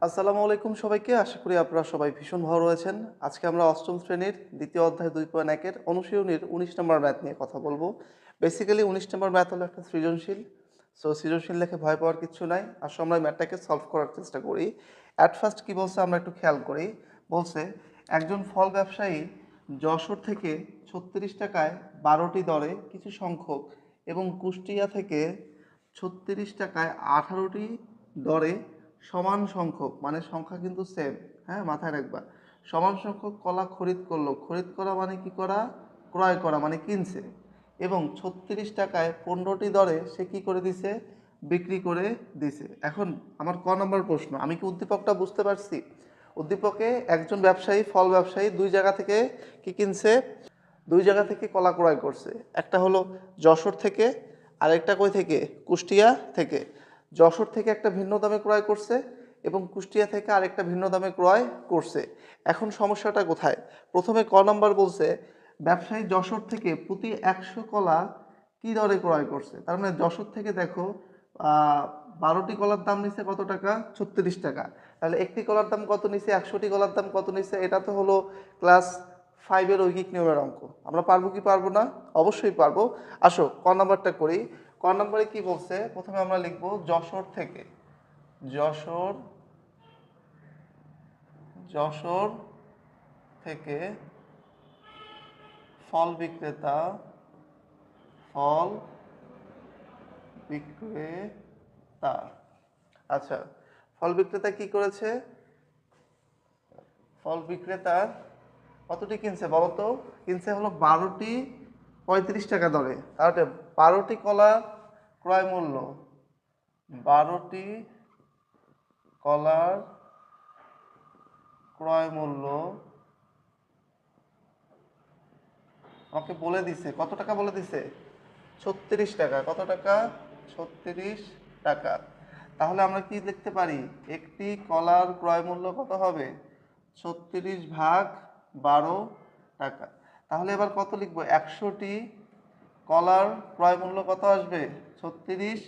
আসসালামু আলাইকুম সবাইকে। আশা করি আপনারা সবাই ভীষণ ভালো রয়েছেন। আজকে আমরা অষ্টম শ্রেণীর দ্বিতীয় অধ্যায় ২.১ এর অনুশীলনীর ১৯ নম্বর ম্যাথ নিয়ে কথা বলবো। বেসিক্যালি ১৯ নম্বর ম্যাথ হলো একটা সৃজনশীল। সো সৃজনশীল দেখে ভয় পাওয়ার কিছু নাই। আসলে আমরা ম্যাথটাকে সলভ করার চেষ্টা করি। অ্যাট ফার্স্ট কী বলছে আমরা একটু খেয়াল করি। বলছে একজন ফল ব্যবসায়ী যশোর থেকে ৩৬ টাকায় ১২টি দরে কিছু সংখ্যক এবং কুষ্টিয়া থেকে ৩৬ টাকায় ১৮টি দরে সমান সংখ্যক, মানে সংখ্যা কিন্তু সেম, হ্যাঁ মাথায় রাখবা। সমান সংখ্যক কলা খরিদ করলো। খরিদ করা মানে কি করা? ক্রয় করা মানে কিনছে। এবং ৩৬ টাকায় ১৫টি দরে সে কি করে দিছে? বিক্রি করে দিছে। এখন আমার ক নম্বর প্রশ্ন, আমি কি উদ্দীপকটা বুঝতে পারছি? উদ্দীপকে একজন ব্যবসায়ী, ফল ব্যবসায়ী দুই জায়গা থেকে কি কিনছে? দুই জায়গা থেকে কলা ক্রয় করছে। একটা হলো যশোর থেকে, আরেকটা কই থেকে? কুষ্টিয়া থেকে। যশোর থেকে একটা ভিন্ন দামে ক্রয় করছে এবং কুষ্টিয়া থেকে আরেকটা ভিন্ন দামে ক্রয় করছে। এখন সমস্যাটা কোথায়? প্রথমে ক নম্বর বলছে ব্যবসায়ী যশোর থেকে প্রতি ১০০ কলা কি দরে ক্রয় করছে। তার মানে যশোর থেকে দেখো ১২টি কলার দাম নিছে কত টাকা? ৩৬ টাকা। তাহলে একটি কলার দাম কত নিছে? ১০০টি কলার দাম কত নিছে? এটা তো হলো ক্লাস 5-এর ঐকিক নিয়মের অঙ্ক। আমরা পারবো কি পারবো না? অবশ্যই পারবো। আসো ক নাম্বারটা করি। ক নাম্বারে কি বলছে? প্রথমে আমরা লিখব যশোর থেকে। যশোর যশোর থেকে ফল বিক্রেতা ফল বিক্রেতা আচ্ছা, ফল বিক্রেতা কি করেছে? ফল বিক্রেতা কতটি কিনছে বলো তো? কিনছে হলো ১২টি ৩৫ টাকা দরে। তাহলে ১২টি কলা ক্রয় মূল্য, ১২টি কলার ক্রয় মূল্য আমাকে বলে দিছে কত টাকা বলে দিছে? ৩৬ টাকা। কত টাকা? ৩৬ টাকা। তাহলে আমরা কি লিখতে পারি? একটি কলার ক্রয় মূল্য কত হবে? ৩৬ ভাগ ১২ টাকা। তাহলে এবার কত লিখবো? ১০০টি কলার ক্রয় মূল্য কত আসবে? ৩৬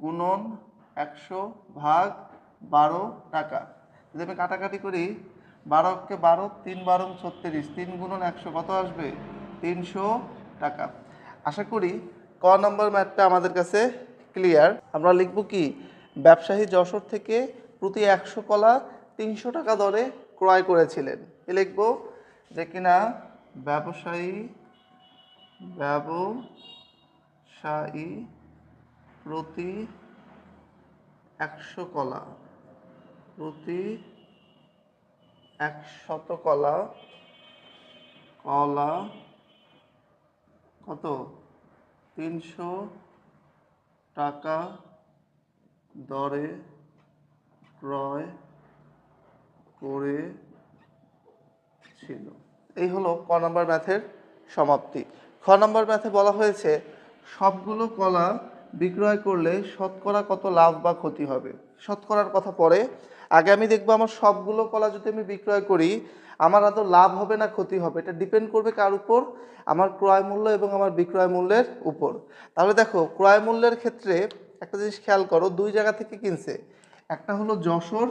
গুণন ১০০ ভাগ ১২ টাকা। যদি আমি কাটাকাটি করি, ১২কে ১২, ৩ ১২ ৩৬, ৩ গুণন ১০০ কত আসবে? ৩০০ টাকা। আশা করি ক নম্বর ম্যাথটা আমাদের কাছে ক্লিয়ার। আমরা লিখব কি? ব্যবসায়ী যশোর থেকে প্রতি ১০০ কলা ৩০০ টাকা দরে ক্রয় করেছিলেন। এ লিখব যে কিনা ব্যবসায়ী প্রতি ১০০ কলা প্রতি ১০০ কলা কত? ৩০০ টাকা দরে ক্রয় করেছিল। এই হলো ক নম্বর ম্যাথের সমাপ্তি। খ নম্বর ম্যাথে বলা হয়েছে সবগুলো কলা বিক্রয় করলে শতকরা কত লাভ বা ক্ষতি হবে। শতকরার কথা পরে, আগে আমি দেখবো আমার সবগুলো কলা যদি আমি বিক্রয় করি আমার আদৌ লাভ হবে না ক্ষতি হবে। এটা ডিপেন্ড করবে কার উপর? আমার ক্রয় মূল্য এবং আমার বিক্রয় মূল্যের উপর। তাহলে দেখো ক্রয় মূল্যের ক্ষেত্রে একটা জিনিস খেয়াল করো, দুই জায়গা থেকে কিনছে। একটা হলো যশোর,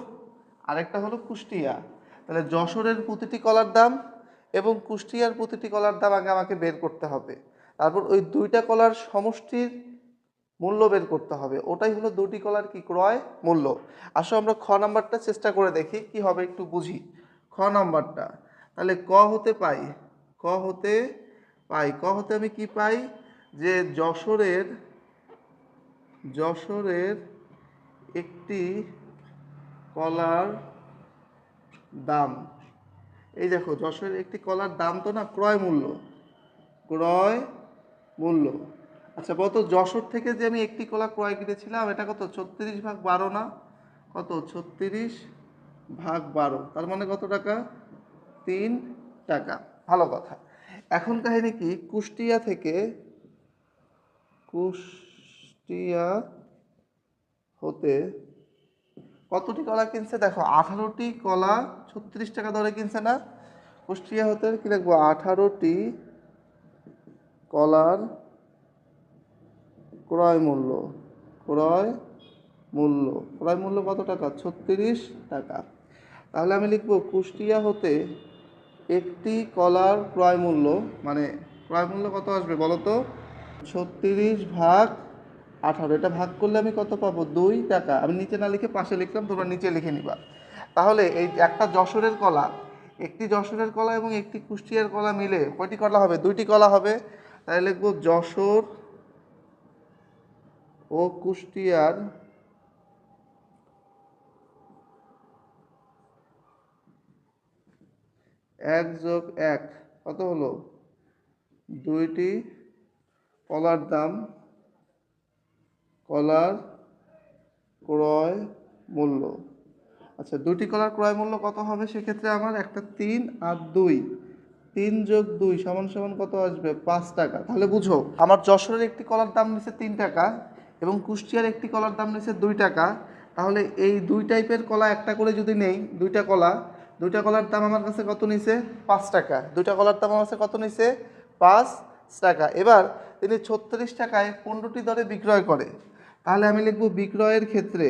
আরেকটা হলো কুষ্টিয়া। তাহলে যশোরের প্রতিটি কলার দাম এবং কুষ্টিয়ার প্রতিটি কলার দাম আগে আমাকে বের করতে হবে। তারপর ওই দুইটা কলার সমষ্টির মূল্য বের করতে হবে। ওটাই হলো দুটি কলার কি? ক্রয় মূল্য। আসো আমরা খ নাম্বারটা চেষ্টা করে দেখি কি হবে, একটু বুঝি খ নাম্বারটা। তাহলে ক হতে পাই, ক হতে আমি কি পাই? যে যশোরের একটি কলার দাম, এই দেখো যশোরের একটি কলার দাম তো না, ক্রয় মূল্য। আচ্ছা বলতো যশোর থেকে যে আমি একটি কলা ক্রয় করেছিলাম এটা কত? ৩৬ ভাগ ১২ না? কত? ৩৬ ভাগ ১২, তার মানে কত টাকা? ৩ টাকা। ভালো কথা। এখন কাহিনী কি? কুষ্টিয়া হতে কতটি কলা কিনছে? দেখো ১৮টি কলা ৩৬ টাকা দরে কিনছে না? কুষ্টিয়া হতে কি লিখবো? ১৮টি কলার ক্রয় মূল্য মূল্য, ক্রয় মূল্য কত টাকা? 36 টাকা। তাহলে আমি লিখব কুষ্টিয়া হতে একটি কলার ক্রয় মূল্য, মানে ক্রয় মূল্য কত আসবে বলো তো? 36/18, এটা ভাগ করলে আমি কত পাবো? 2 টাকা। আমি নিচে না লিখে পাশে লিখলাম, তোমরা নিচে লিখে নিবা। তাহলে এই একটা যশোরের কলা, একটি যশোরের কলা এবং একটি কুষ্টিয়ার কলা মিলে কয়টি কলা হবে? 2টি কলা হবে। তাই লিখবো যশোর ও কুষ্টিয়ার 1+1 কত হলো? 2টি কলার দাম, কলার ক্রয় মূল্য। আচ্ছা, 2টি কলার ক্রয় মূল্য কত হবে সেক্ষেত্রে? আমার একটা 3 আর 2, 3+2 সমান সমান কত আসবে? 5 টাকা। তাহলে বুঝো, আমার যশোরের একটি কলার দাম নিচ্ছে 3 টাকা এবং কুষ্টিয়ার একটি কলার দাম নিচ্ছে 2 টাকা। তাহলে এই দুই টাইপের কলা একটা করে যদি নেই, দুইটা কলার দাম আমার কাছে কত নিছে? 5 টাকা। দুইটা কলার দাম আমার কাছে কত নিছে? 5 টাকা। এবার তিনি 36 টাকায় 15টি দরে বিক্রয় করে। তাহলে আমি লিখব বিক্রয়ের ক্ষেত্রে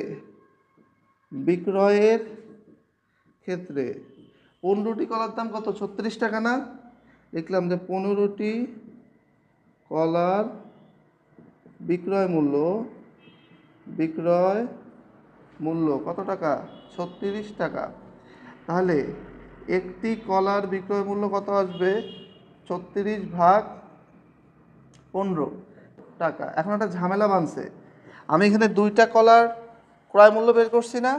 15টি কলার দাম কত? 36 টাকা না? লিখলাম যে 15টি কলার বিক্রয় মূল্য কত টাকা? 36 টাকা। তাহলে একটি কলার বিক্রয় মূল্য কত আসবে? 36/15 টাকা। এখন একটা ঝামেলা বানছে, আমি এখানে 2টা কলার ক্রয় মূল্য বের করছি না,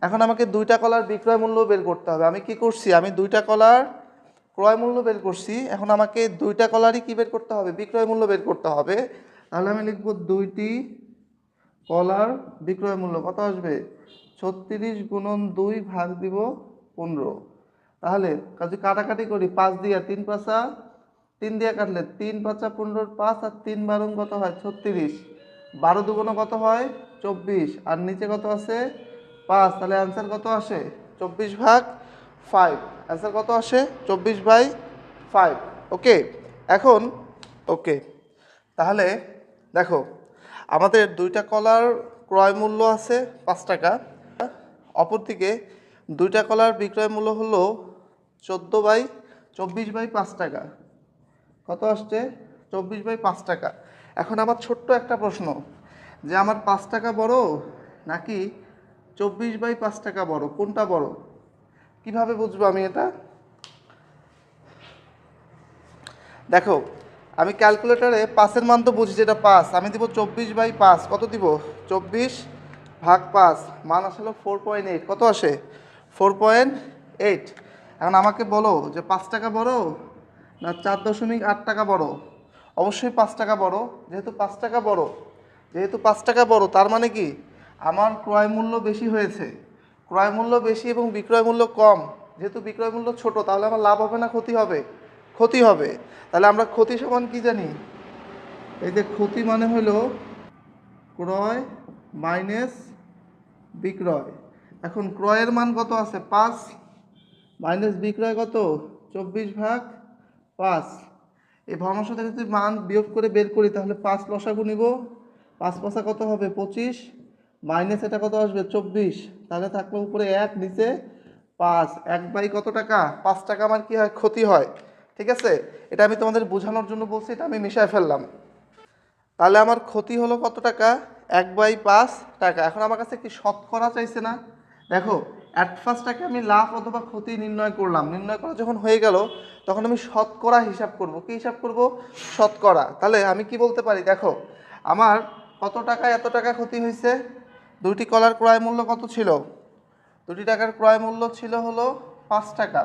এখন আমাকে 2টা কলার বিক্রয় মূল্য বের করতে হবে। আমি কি করছি? আমি 2টা কলার ক্রয় মূল্য বের করছি, এখন আমাকে 2টা কলারই কি বের করতে হবে? বিক্রয় মূল্য বের করতে হবে। তাহলে আমি লিখব 2টি কলার বিক্রয় মূল্য কত আসবে? 36 গুণন 2 ভাগ দিব 15। তাহলে কাজে কাটাকাটি করি, 5 দিয়া 3 পাঁচা 3 দিয়ে কাটলে 3 পাঁচা 15, 5 আর 3 বারং কত হয়? 36। 12 দুগুণ কত হয়? 24। আর নিচে কত আছে? 5। তাহলে অ্যান্সার কত আসে? 24/5। অ্যান্সার কত আসে? 24/5। ওকে। এখন ওকে, তাহলে দেখো, আমাদের 2টা কলার ক্রয় মূল্য আছে 5 টাকা, অপরদিকে 2টা কলার বিক্রয় মূল্য হলো 24/5 টাকা। কত আসছে? 24/5 টাকা। এখন আমার ছোট্ট একটা প্রশ্ন, যে আমার 5 টাকা বড় নাকি 24/5 টাকা বড়? কোনটা বড়? কিভাবে বুঝবো আমি এটা? দেখো, আমি ক্যালকুলেটরে 5-এর মান তো বুঝি, যেটা 5, আমি দিব 24/5। কত দিব? 24/5, মান আসলে 4.8। কত আসে? 4.8। এখন আমাকে বলো যে 5 টাকা বড় না 4.8 টাকা বড়? অবশ্যই 5 টাকা বড়। যেহেতু 5 টাকা বড়, তার মানে কি আমার ক্রয় মূল্য বেশি হয়েছে। ক্রয় মূল্য বেশি এবং বিক্রয় মূল্য কম। যেহেতু বিক্রয় মূল্য ছোট, তাহলে আমার লাভ হবে না ক্ষতি হবে? ক্ষতি হবে। তাহলে আমরা ক্ষতি সমান কি জানি? এই যে ক্ষতি মানে হলো ক্রয় মাইনাস বিক্রয়। এখন ক্রয়ের মান কত আছে? 5, মাইনাস বিক্রয় কত? 24/5। এই ভগ্নাংশ থেকে যদি মান বিয়োগ করে বের করি, তাহলে 5 লসাগু নিব, 5 পাঁচা কত হবে? 25, মাইনাস এটা কত আসবে? 24। তাহলে থাকলো উপরে 1, নিচে 5। 1/, কত টাকা? 5 টাকা আমার কি হয়? ক্ষতি হয়। ঠিক আছে, এটা আমি তোমাদের বোঝানোর জন্য বলছি, এটা আমি মিশায় ফেললাম। তাহলে আমার ক্ষতি হলো কত টাকা? 1/5 টাকা। এখন আমার কাছে কি শতকরা চাইছে না? দেখো, অ্যাট ফার্স্টটাকে আমি লাভ অথবা ক্ষতি নির্ণয় করলাম, নির্ণয় করা যখন হয়ে গেল, তখন আমি শতকরা হিসাব করব। কি হিসাব করব? শতকরা। তাহলে আমি কি বলতে পারি? দেখো, আমার কত টাকায় এত টাকা ক্ষতি হয়েছে? 2টি কলার ক্রয় মূল্য কত ছিল? 2টি টাকার ক্রয় মূল্য ছিল হলো 5 টাকা।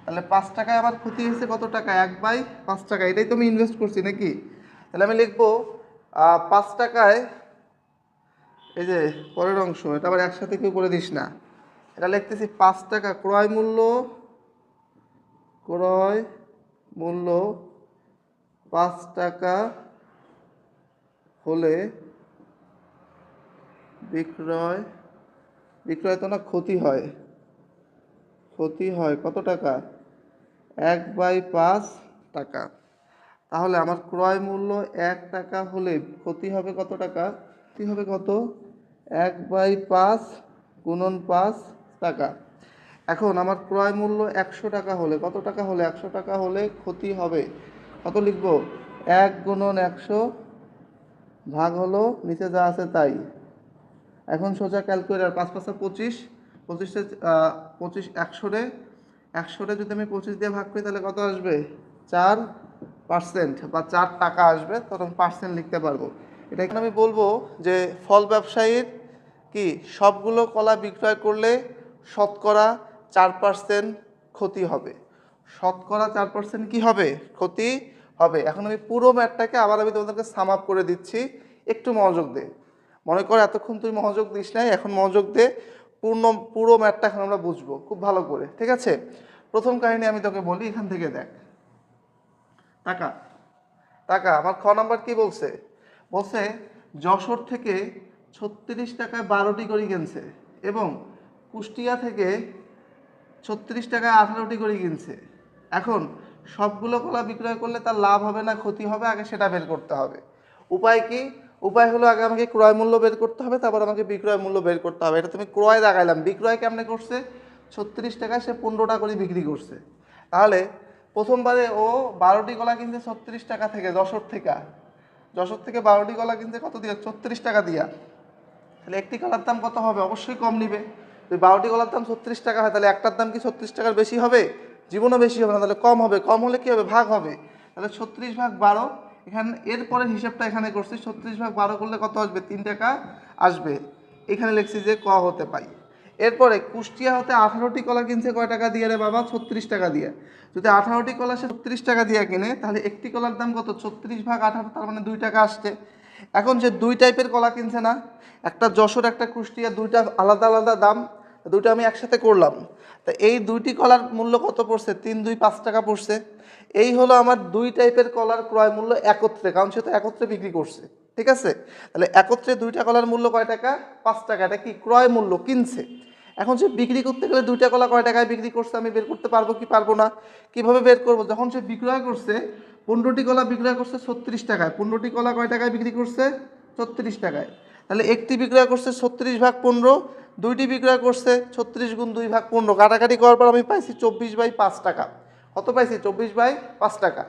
তাহলে 5 টাকায় আমার ক্ষতি হয়েছে কত টাকা? 1/5 টাকা। এটাই তো আমি ইনভেস্ট করছি নাকি? তাহলে আমি লিখবো 5 টাকায়, এই যে পরের অংশ, এটা আবার একসাথে কেউ করে দিস না, এটা লিখতেছি 5 টাকা ক্রয় মূল্য 5 টাকা হলে বিক্রয় তো না, ক্ষতি হয় কত টাকা? 1/5 টাকা। তাহলে আমার ক্রয় মূল্য 1 টাকা হলে ক্ষতি হবে কত টাকা? ক্ষতি হবে কত? 1/5 গুণন 5 টাকা। এখন আমার ক্রয় মূল্য 100 টাকা হলে, কত টাকা হলে? 100 টাকা হলে ক্ষতি হবে কত লিখব? 1 গুণন 100 ভাগ হলো নিচে যা আছে তাই। এখন সোজা ক্যালকুলেটার, 5 5 25, 25 25 100 যদি আমি 25 দিয়ে ভাগ করি তাহলে কত আসবে? 4% বা 4 টাকা আসবে, তখন পার্সেন্ট লিখতে পারবো। এটা এখানে আমি বলবো যে ফল ব্যবসায়ীর কি সবগুলো কলা বিক্রয় করলে শতকরা 4% ক্ষতি হবে। শতকরা 4% কি হবে? ক্ষতি হবে। এখন আমি পুরো ম্যাথটাকে আবার আমি তোমাদেরকে সাম আপ করে দিচ্ছি, একটু মনোযোগ দে। মনে কর এতক্ষণ তুই মনোযোগ দিস নাই, এখন মনোযোগ দে, পুরো ম্যাথটা এখন আমরা বুঝবো খুব ভালো করে, ঠিক আছে? প্রথম কাহিনী আমি তোকে বলি, এখান থেকে দেখ। টাকা টাকা আমার খ নাম্বার কি বলছে? বলছে যশোর থেকে 36 টাকায় 12টি করে কিনছে এবং কুষ্টিয়া থেকে 36 টাকায় 18টি করে কিনছে। এখন সবগুলো কলা বিক্রয় করলে তার লাভ হবে না ক্ষতি হবে, আগে সেটা বের করতে হবে। উপায় কি? উপায় হলো আগে আমাকে ক্রয় মূল্য বের করতে হবে, তারপর আমাকে বিক্রয় মূল্য বের করতে হবে। এটা তুমি ক্রয় দেখাইলাম, বিক্রয় কেমনে করছে? 36 টাকায় সে 15টা করে বিক্রি করছে। তাহলে প্রথমবারে ও 12টি কলা কিনছে 36 টাকা থেকে, যশোর থেকে 12টি কলা কিনছে কত দিয়া? 36 টাকা দিয়া। তাহলে একটি কলার দাম কত হবে? অবশ্যই কম নিবে। যদি 12টি কলার দাম 36 টাকা হয় তাহলে একটার দাম কি 36 টাকার বেশি হবে? জীবনও বেশি হবে না, তাহলে কম হবে। কম হলে কি হবে? ভাগ হবে। তাহলে 36/12, এখানে এরপরে হিসাবটা এখানে করছি, 36/12 করলে কত আসবে? 3 টাকা আসবে। এখানে লিখছি যে ক হতে পাই। এরপরে কুষ্টিয়া হতে 18টি কলা কিনছে কয় টাকা দিয়ে রে বাবা? 36 টাকা দিয়ে। যদি 18টি কলা সে 36 টাকা দিয়ে কিনে তাহলে একটি কলার দাম কত? 36/18, তার মানে 2 টাকা আসছে। এখন যে দুই টাইপের কলা কিনছে না, একটা যশোর একটা কুষ্টিয়া, দুইটা আলাদা আলাদা দাম, দুইটা আমি একসাথে করলাম। তা এই দুইটি কলার মূল্য কত পড়ছে? 3 2 5 টাকা পড়ছে। এই হলো আমার দুই টাইপের কলার ক্রয় মূল্য একত্রে, কারণ সে তো একত্রে বিক্রি করছে, ঠিক আছে? তাহলে একত্রে দুইটা কলার মূল্য কয় টাকা? 5 টাকা। এটা কি ক্রয় মূল্য, কিনছে। এখন সে বিক্রি করতে গেলে দুইটা কলা কয় টাকায় বিক্রি করছে আমি বের করতে পারবো কি পারবো না? কিভাবে বের করবো? যখন সে বিক্রয় করছে 15টি কলা বিক্রয় করছে 36 টাকায়, 15টি কলা কয় টাকায় বিক্রি করছে? 36 টাকায়। তাহলে একটি বিক্রয় করছে 36/15, দুইটি বিক্রয় করছে 36 গুণ 2/15, কাটাকাটি করার পর আমি পাইছি 24/5 টাকা। কত পাইছি? 24/5 টাকা।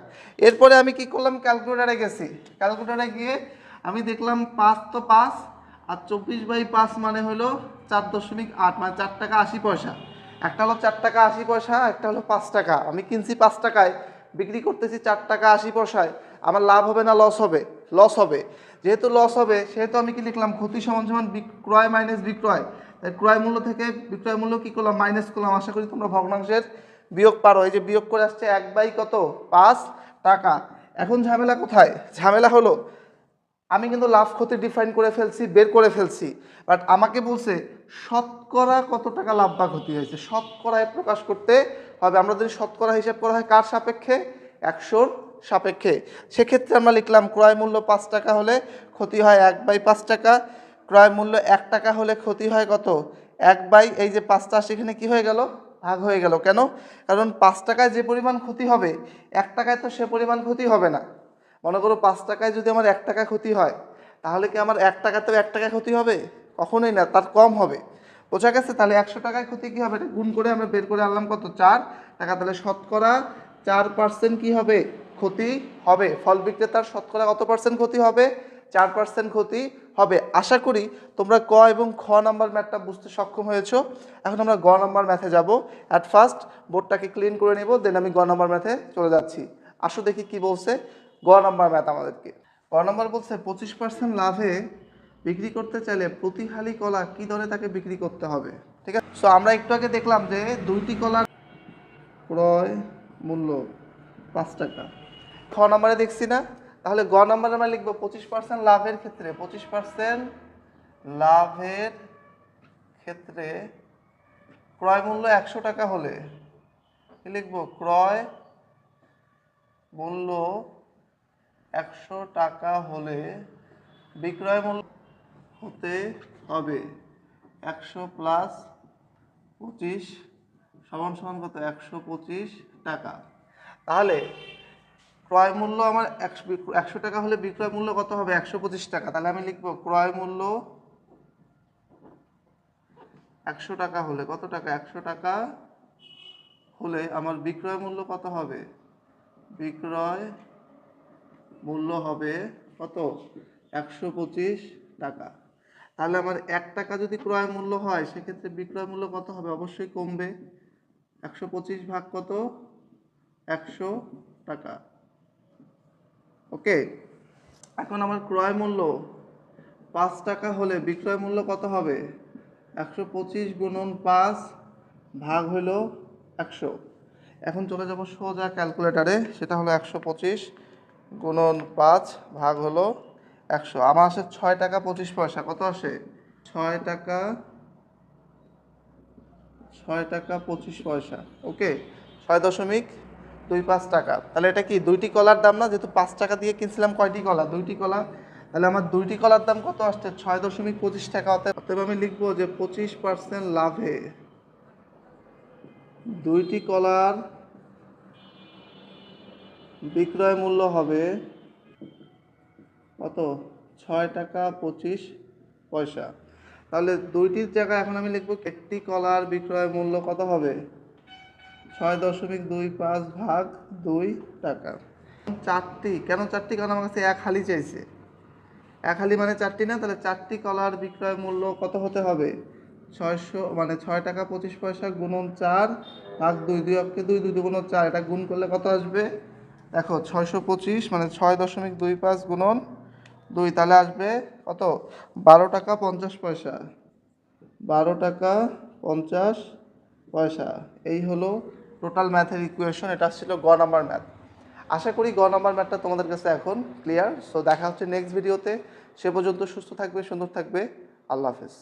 এরপরে আমি কি করলাম? ক্যালকুলেটারে গেছি। ক্যালকুলেটারে গিয়ে আমি দেখলাম 5 তো 5 আর 24/5 মানে হলো 4.8, মানে 4 টাকা 80 পয়সা। একটা হলো 4 টাকা 80 পয়সা, একটা হলো 5 টাকা। আমি কিনছি 5 টাকায়, বিক্রি করতেছি 4 টাকা 80 পয়সায়। আমার লাভ হবে না লস হবে? লস হবে। যেহেতু লস হবে সেহেতু আমি কি লিখলাম? ক্ষতি সমান সমান ক্রয় মাইনাস বিক্রয়। তাই ক্রয় মূল্য থেকে বিক্রয় মূল্য কি করলাম? মাইনাস করলাম। আশা করি তোমরা ভগ্নাংশের বিয়োগ পারো। এই যে বিয়োগ করে আসছে 1/5 টাকা। এখন ঝামেলা কোথায়? ঝামেলা হলো আমি কিন্তু লাভ ক্ষতি ডিফাইন করে ফেলছি, বের করে ফেলছি, বাট আমাকে বলছে শতকরা কত টাকা লাভ বা ক্ষতি হয়েছে, শতকরায় প্রকাশ করতে হবে। আমরা যদি শতকরা হিসাব করা হয় কার সাপেক্ষে? 100-র সাপেক্ষে। সেক্ষেত্রে আমরা লিখলাম ক্রয় মূল্য 5 টাকা হলে ক্ষতি হয় 1/5 টাকা, ক্রয় মূল্য 1 টাকা হলে ক্ষতি হয় কত? এই যে 5টা সেখানে কি হয়ে গেল? ভাগ হয়ে গেল। কেন? কারণ 5 টাকায় যে পরিমাণ ক্ষতি হবে 1 টাকায় তো সে পরিমাণ ক্ষতি হবে না। মনে করো 5 টাকায় যদি আমার 1 টাকা ক্ষতি হয় তাহলে কি আমার 1 টাকাতেও 1 টাকা ক্ষতি হবে? কখনোই না, তার কম হবে। বোঝা গেছে? তাহলে 100 টাকায় ক্ষতি কি হবে? এটা গুণ করে আমরা বের করে আনলাম কত? 4 টাকা। তাহলে শতকরা 4% কি হবে? ক্ষতি হবে। ফল বিক্রেতার শতকরা কত পার্সেন্ট ক্ষতি হবে? 4% ক্ষতি হবে। আশা করি তোমরা ক এবং খ নাম্বার ম্যাথটা বুঝতে সক্ষম হয়েছো। এখন আমরা গ নাম্বার ম্যাথে যাব। অ্যাট ফার্স্ট বোর্ডটাকে ক্লিন করে নেব, দেন আমি গ নাম্বার ম্যাথে চলে যাচ্ছি। আসো দেখি কি বলছে গ নাম্বার ম্যাথ আমাদেরকে। গ নাম্বার বলছে 25% লাভে বিক্রি করতে চাইলে প্রতি হালি কলা কি দরে তাকে বিক্রি করতে হবে, ঠিক আছে? সো আমরা একটু আগে দেখলাম যে দুইটি কলার ক্রয় মূল্য 5 টাকা। খ নাম্বারে দেখছি না? তাহলে গ নাম্বারে আমরা লিখবো 25% লাভের ক্ষেত্রে, 25% লাভের ক্ষেত্রে ক্রয় মূল্য 100 টাকা হলে কি লিখবো? ক্রয় মূল্য 100 টাকা হলে বিক্রয় মূল্য হতে হবে 100 প্লাস 25 সমান সমান কত? 125 টাকা। তাহলে ক্রয় মূল্য আমার 100 টাকা হলে বিক্রয় মূল্য কত হবে? 125 টাকা। তাহলে আমি লিখবো ক্রয় মূল্য 100 টাকা হলে কত টাকা? 100 টাকা হলে আমার বিক্রয় মূল্য কত হবে? বিক্রয় মূল্য হবে কত? 125 টাকা। তাহলে আমার 1 টাকা যদি ক্রয় মূল্য হয় সেক্ষেত্রে বিক্রয় মূল্য কত হবে? অবশ্যই কমবে। 125 ভাগ কত? 100 টাকা। ওকে, এখন আমার ক্রয় মূল্য 5 টাকা হলে বিক্রয় মূল্য কত হবে? 125 গুণন 5 ভাগ হলো 100। এখন চলে যাব সোজা ক্যালকুলেটারে, সেটা হলো 125 গুণন 5 ভাগ হলো 100। আমার আসে 6 টাকা 25 পয়সা। কত আসে? 6 টাকা 6 টাকা 25 পয়সা। ওকে, 6.25 টাকা। তাহলে এটা কি দুইটি কলার দাম না? যেহেতু 5 টাকা দিয়ে কিনছিলাম কয়টি কলা? দুইটি কলা। তাহলে আমার দুইটি কলার দাম কত আসছে? 6.25 টাকা। অতএব আমি লিখবো যে 25% লাভে দুইটি কলার বিক্রয় মূল্য হবে কত? 6 টাকা 25 পয়সা। তাহলে দুইটির জায়গায় এখন আমি লিখবো একটি কলার বিক্রয় মূল্য কত হবে? 6.25 ভাগ 2 টাকা। চারটি, কেন চারটি? কারণ আমার কাছে এক হালি চাইছে। এক হালি মানে চারটি না? তাহলে চারটি কলার বিক্রয় মূল্য কত হতে হবে? 6 টাকা 25 পয়সা গুণন 4 ভাগ 2। 2 অক্ষে 2, 2 দুগুণ 4। এটা গুণ করলে কত আসবে? দেখো 625 মানে 6.25 গুণন 2, তাহলে আসবে কত? 12 টাকা 50 পয়সা। 12 টাকা 50 পয়সা। এই হলো টোটাল ম্যাথের ইকুয়েশন। এটা ছিল গ নাম্বার ম্যাথ। আশা করি গ নাম্বার ম্যাথটা তোমাদের কাছে এখন ক্লিয়ার। সো দেখা হচ্ছে নেক্সট ভিডিওতে। সে পর্যন্ত সুস্থ থাকবে, সুন্দর থাকবে। আল্লাহ হাফেজ।